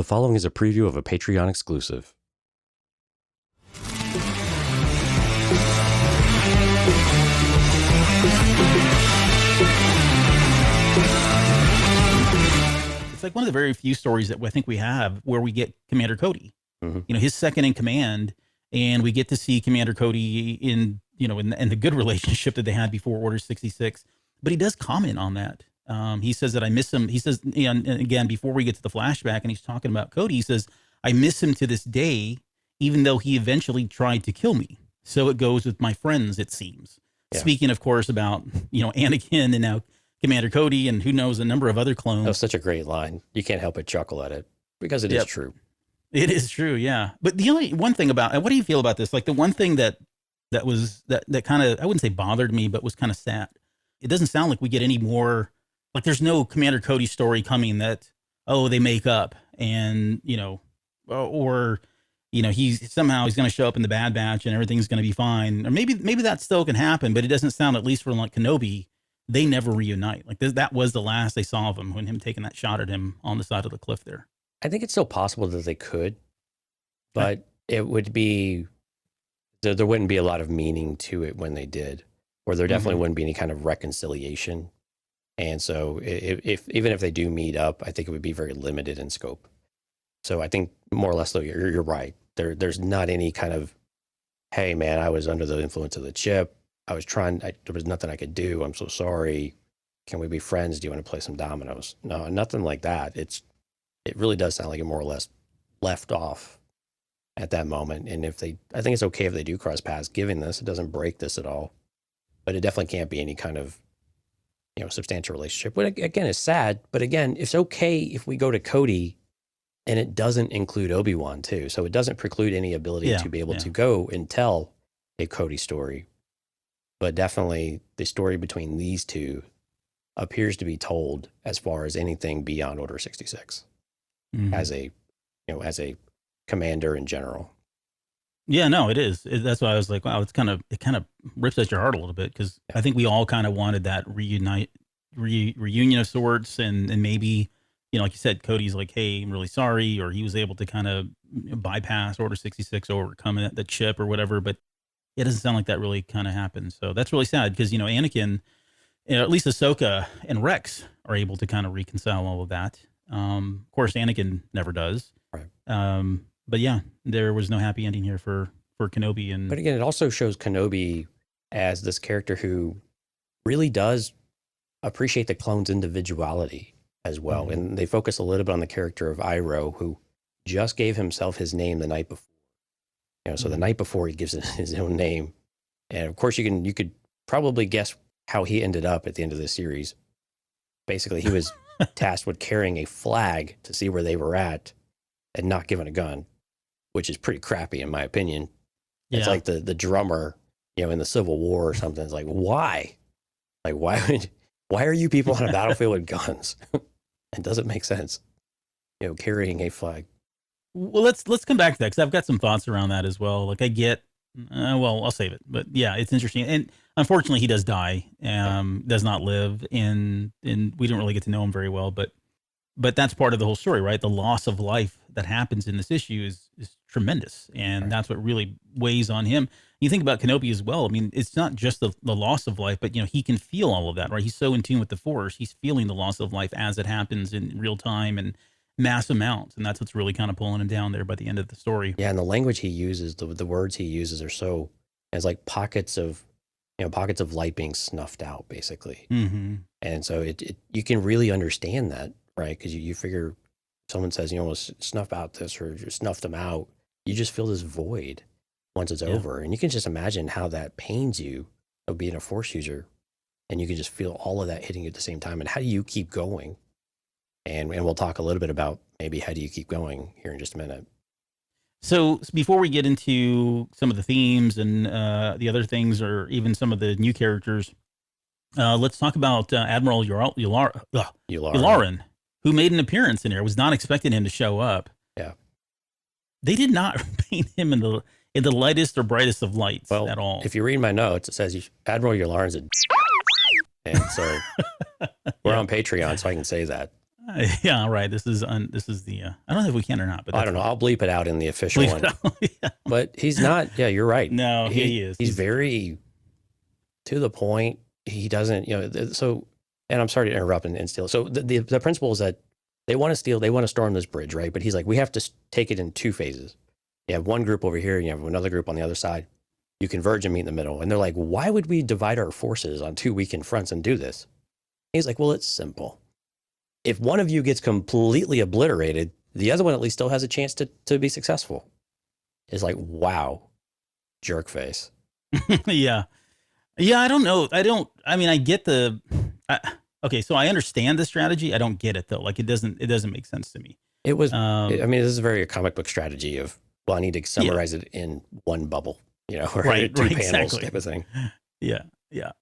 The following is a preview of a Patreon exclusive. It's like one of the very few stories that I think we have where we get Commander Cody, his second in command, and we get to see Commander Cody in the good relationship that they had before Order 66. But he does comment on that. He says that I miss him. He says, and again, before we get to the flashback, and he's talking about Cody, he says, I miss him to this day, even though he eventually tried to kill me. So it goes with my friends, it seems. Yeah. Speaking, of course, about, Anakin and now Commander Cody and who knows, a number of other clones. That was such a great line. You can't help but chuckle at it because it is true. It is true, yeah. But the only one thing about, what do you feel about this? Like the one thing that kind of, I wouldn't say bothered me, but was kind of sad. It doesn't sound like we get any more, like there's no Commander Cody story coming that, they make up and, he's going to show up in the Bad Batch and everything's going to be fine. Or maybe that still can happen, but it doesn't sound, at least for like Kenobi, they never reunite. Like that was the last they saw of him, when him taking that shot at him on the side of the cliff there. I think it's still possible that they could, but it would be, there wouldn't be a lot of meaning to it when they did, or there definitely wouldn't be any kind of reconciliation. And so even if they do meet up, I think it would be very limited in scope. So I think more or less, though, you're right. There's not any kind of, hey, man, I was under the influence of the chip. I was trying, there was nothing I could do. I'm so sorry. Can we be friends? Do you want to play some dominoes? No, nothing like that. It really does sound like it more or less left off at that moment. And I think it's okay if they do cross paths, given this, it doesn't break this at all, but it definitely can't be any kind of, substantial relationship. But again, it's sad, but again, it's okay if we go to Cody and it doesn't include Obi-Wan too. So it doesn't preclude any ability to be able to go and tell a Cody story. But definitely the story between these two appears to be told as far as anything beyond Order 66 as a commander in general. Yeah, no, it is. That's why I was like, wow, it kind of rips at your heart a little bit, because I think we all kind of wanted that reunion of sorts, and maybe, like you said, Cody's like, hey, I'm really sorry, or he was able to kind of bypass Order 66 or overcome the chip or whatever, but it doesn't sound like that really kind of happened. So that's really sad, because, Anakin, at least Ahsoka and Rex are able to kind of reconcile all of that. Of course, Anakin never does. Right. But yeah, there was no happy ending here for Kenobi. But again, it also shows Kenobi as this character who really does appreciate the clone's individuality as well. Mm-hmm. And they focus a little bit on the character of Iroh, who just gave himself his name the night before. So the night before he gives it his own name. And of course you could probably guess how he ended up at the end of the series. Basically, he was tasked with carrying a flag to see where they were at and not given a gun, which is pretty crappy in my opinion. Yeah. It's like the drummer, in the Civil War or something. It's like, why? Like, why are you people on a battlefield with guns? It doesn't make sense, carrying a flag. Well, let's come back to that, because I've got some thoughts around that as well. Like I get, I'll save it. But yeah, it's interesting. And unfortunately, he does die, does not live, and we don't really get to know him very well. But that's part of the whole story, right? The loss of life that happens in this issue is tremendous, and that's what really weighs on him. You think about Kenobi as well. I mean, it's not just the loss of life, but he can feel all of that, right? He's so in tune with the Force. He's feeling the loss of life as it happens in real time and mass amounts, and that's what's really kind of pulling him down there by the end of the story. Yeah, and the language he uses, the words he uses are so, it's like pockets of light being snuffed out, basically. Mm-hmm. And so you can really understand that, right? Because you figure someone says, well, snuff out this or just snuff them out. You just feel this void once it's over. And you can just imagine how that pains you of being a Force user. And you can just feel all of that hitting you at the same time. And how do you keep going? And we'll talk a little bit about maybe how do you keep going here in just a minute. So before we get into some of the themes and the other things, or even some of the new characters, let's talk about Admiral Yularen, who made an appearance in here. Was not expecting him to show up. Yeah. They did not paint him in the lightest or brightest of lights at all. If you read my notes, it says Admiral Yularen's a and so we're on Patreon, so I can say that. Yeah, right. This is the. I don't know if we can or not, but I don't know. I'll bleep it out in the official Bleep one. it out. Yeah. But he's not. Yeah, you're right. No, he is. He's very to the point. He doesn't, so, and I'm sorry to interrupt and steal. So the principle is that they want to storm this bridge, right? But he's like, we have to take it in two phases. You have one group over here, and you have another group on the other side. You converge and meet in the middle. And they're like, why would we divide our forces on two weakened fronts and do this? He's like, well, it's simple. If one of you gets completely obliterated, the other one at least still has a chance to be successful. It's like, wow, jerk face. Yeah. Yeah, I don't know. I mean, I get okay, so I understand the strategy. I don't get it though. Like it doesn't make sense to me. It was, I mean, this is very a comic book strategy of, well, I need to summarize it in one bubble, or right, two panels exactly. type of thing. Yeah. Yeah.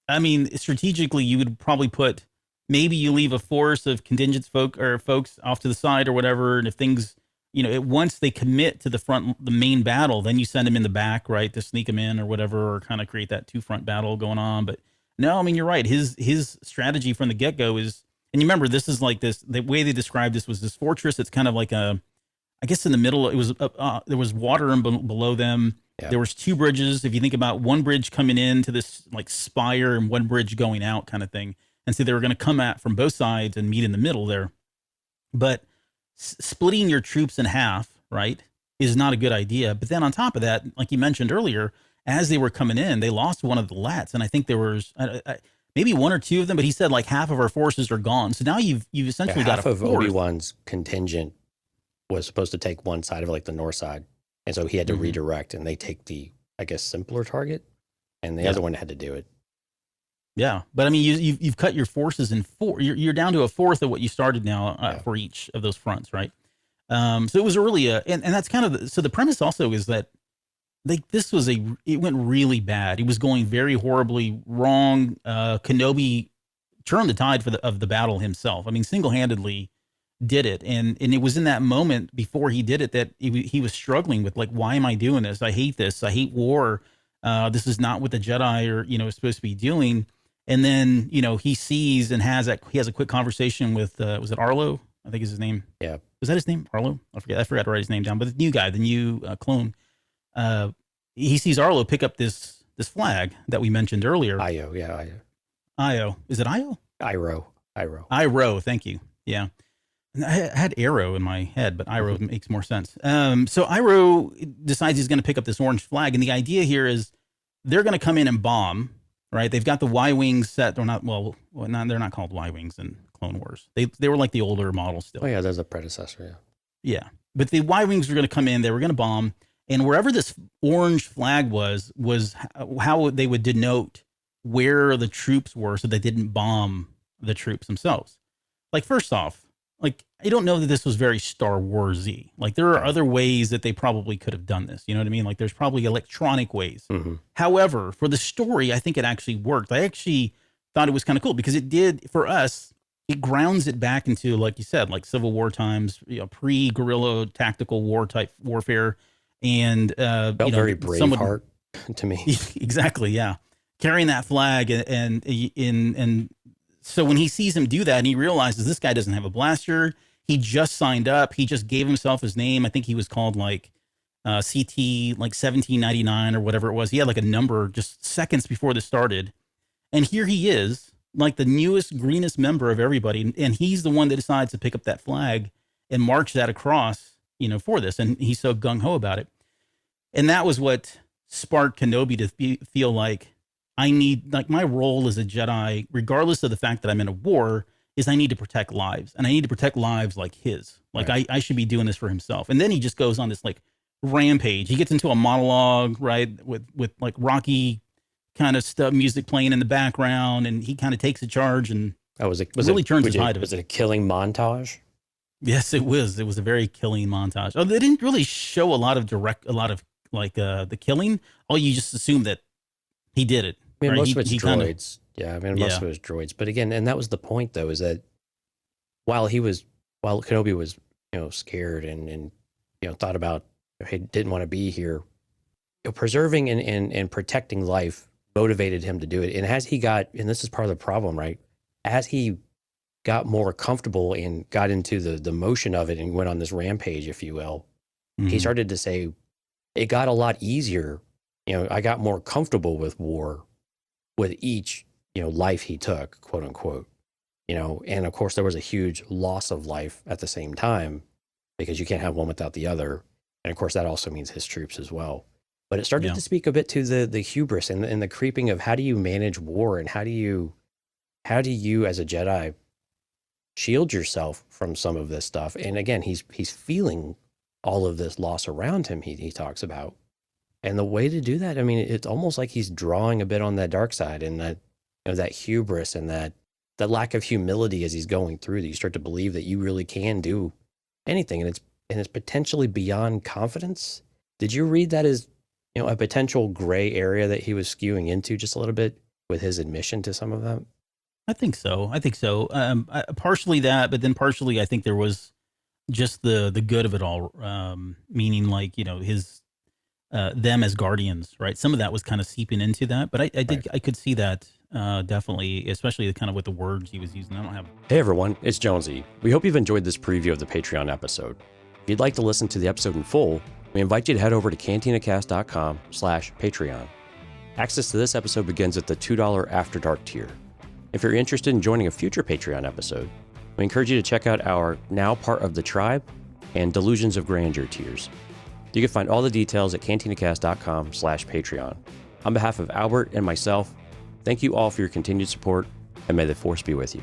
I mean, strategically, you would probably put, maybe you leave a force of contingent folks off to the side or whatever. And if things, once they commit to the main battle, then you send them in the back, right, to sneak them in or whatever, or kind of create that two front battle going on. But no, I mean, you're right. His strategy from the get go is, and you remember, this is like this, the way they described this was this fortress. It's kind of like I guess in the middle, it was, there was water below them. Yeah. There was two bridges. If you think about one bridge coming into this like spire and one bridge going out kind of thing. And so they were going to come at from both sides and meet in the middle there. But splitting your troops in half, right, is not a good idea. But then on top of that, like you mentioned earlier, as they were coming in, they lost one of the lats. And I think there was maybe one or two of them, but he said like half of our forces are gone. So now you've essentially got half of Obi-Wan's contingent was supposed to take one side of like the north side. And so he had to redirect, and they take the, I guess, simpler target, and the other one had to do it. Yeah, but I mean, you've cut your forces in four. You're down to a fourth of what you started now for each of those fronts, right? So it was really and that's kind of so the premise also is that it went really bad. It was going very horribly wrong. Kenobi turned the tide of the battle himself. I mean, single-handedly did it, and it was in that moment before he did it that he was struggling with, like, why am I doing this? I hate this. I hate war. This is not what the Jedi are supposed to be doing. And then, he sees and he has a quick conversation with, was it Arlo? I think is his name. Yeah. Was that his name? Arlo? I forgot to write his name down, but the new guy, the new clone, he sees Arlo pick up this flag that we mentioned earlier. Io, yeah. Io. Io. Is it Io? Iro. Thank you. Yeah. And I had Arrow in my head, but Iro makes more sense. So Iro decides he's going to pick up this orange flag. And the idea here is they're going to come in and bomb. Right, they've got the Y-wings set. They're not they're not called Y-wings in Clone Wars. They were like the older models still. Oh yeah, there's a predecessor. Yeah, but the Y-wings were going to come in. They were going to bomb, and wherever this orange flag was how they would denote where the troops were, so they didn't bomb the troops themselves. Like, first off, like, I don't know that this was very Star Wars-y. Like, there are other ways that they probably could have done this. You know what I mean? Like, there's probably electronic ways. Mm-hmm. However, for the story, I think it actually worked. I actually thought it was kind of cool because it did, for us, it grounds it back into, like you said, like Civil War times, pre-guerrilla tactical war type warfare. And, felt very Braveheart to me. Exactly, yeah. Carrying that flag and so when he sees him do that and he realizes this guy doesn't have a blaster, he just signed up. He just gave himself his name. I think he was called like CT like 1799 or whatever it was. He had like a number just seconds before this started. And here he is, like the newest, greenest member of everybody. And he's the one that decides to pick up that flag and march that across, for this. And he's so gung-ho about it. And that was what sparked Kenobi to feel like, I need, like, my role as a Jedi, regardless of the fact that I'm in a war, is I need to protect lives. And I need to protect lives like his. Like, right. I should be doing this for himself. And then he just goes on this, like, rampage. He gets into a monologue, right, with like, Rocky kind of stuff, music playing in the background. And he kind of takes a charge and turns the tide of it. Was it a killing montage? Yes, it was. It was a very killing montage. Oh, they didn't really show a lot of the killing. Oh, you just assume that he did it. I mean, most of it's droids. Most of it was droids. But again, and that was the point, though, is that while Kenobi was, scared and thought about, he didn't want to be here, preserving and protecting life motivated him to do it. And as he got, and this is part of the problem, right? As he got more comfortable and got into the motion of it and went on this rampage, if you will, he Mhm. started to say, it got a lot easier. I got more comfortable with war with each, life he took, quote unquote, and of course there was a huge loss of life at the same time because you can't have one without the other. And of course that also means his troops as well. But it started Yeah. to speak a bit to the hubris and the creeping of how do you manage war and how do you as a Jedi shield yourself from some of this stuff. And again, he's feeling all of this loss around him. He talks about, and the way to do that, I mean, it's almost like he's drawing a bit on that dark side and that that hubris and that lack of humility as he's going through that. You start to believe that you really can do anything, and it's potentially beyond confidence. Did you read that as a potential gray area that he was skewing into just a little bit with his admission to some of that? I think so. Partially that, but then partially I think there was just the good of it all, meaning like his them as guardians, right? Some of that was kind of seeping into that, but Right. I could see that definitely, especially kind of with the words he was using. I don't have. Hey everyone, it's Jonesy. We hope you've enjoyed this preview of the Patreon episode. If you'd like to listen to the episode in full, we invite you to head over to cantinacast.com/Patreon. Access to this episode begins at the $2 After Dark tier. If you're interested in joining a future Patreon episode, we encourage you to check out our Now Part of the Tribe and Delusions of Grandeur tiers. You can find all the details at cantinacast.com/Patreon. On behalf of Albert and myself, thank you all for your continued support, and may the Force be with you.